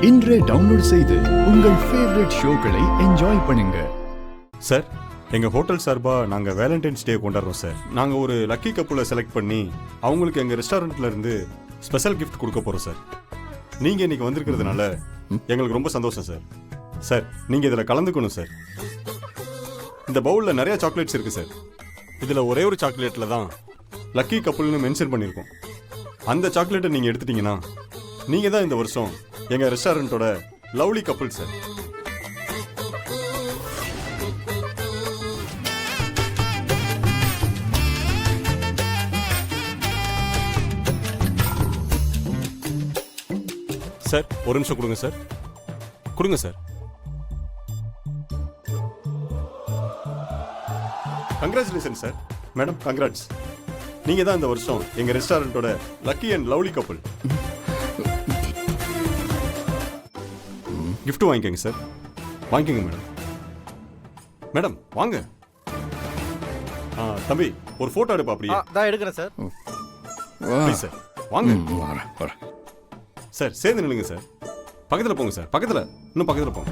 இன்றே டவுன்லோட் செய்து உங்கள் ஃபேவரட் ஷோக்களை என்ஜாய் பண்ணுங்க. சார், எங்கள் ஹோட்டல் சார்பாக நாங்கள் வேலண்டைன்ஸ் டே கொண்டாடுறோம் சார். நாங்கள் ஒரு லக்கி கப்புளை செலக்ட் பண்ணி அவங்களுக்கு எங்கள் ரெஸ்டாரண்ட்டில் இருந்து ஸ்பெஷல் கிஃப்ட் கொடுக்க போகிறோம் சார். நீங்கள் இன்னைக்கு வந்திருக்கிறதுனால எங்களுக்கு ரொம்ப சந்தோஷம் சார். சார், நீங்கள் இதில் கலந்துக்கணும் சார். இந்த பவுலில் நிறைய சாக்லேட்ஸ் இருக்குது சார். இதில் ஒரே ஒரு சாக்லேட்டில் தான் லக்கி கப்புள்னு மென்ஷன் பண்ணியிருக்கோம். அந்த சாக்லேட்டை நீங்கள் எடுத்துட்டீங்கன்னா நீங்கள் தான் இந்த வருஷம் எங்கள் ரெஸ்டாரண்ட்டோட லவ்லி கப்புள் சார். சார், ஒரு நிமிஷம் கொடுங்க சார். கொடுங்க sir. Congratulation sir. Madam, congrats. நீங்கள் தான் இந்த வருஷம் எங்கள் ரெஸ்டாரண்ட்டோட lucky and lovely couple. Gift வாங்கிக்கோங்க சார். வாங்கிக்கோங்க மேடம். மேடம், வாங்க. தம்பி, ஒரு ஃபோட்டோ எடுப்பா அப்படியே. தான் எடுக்கிறேன் சார். ப்ளீஸ் சார், வாங்க. சார், சேர்ந்து நில்லுங்க சார். பக்கத்தில் போங்க சார். பக்கத்தில், இன்னும் பக்கத்தில் போங்க.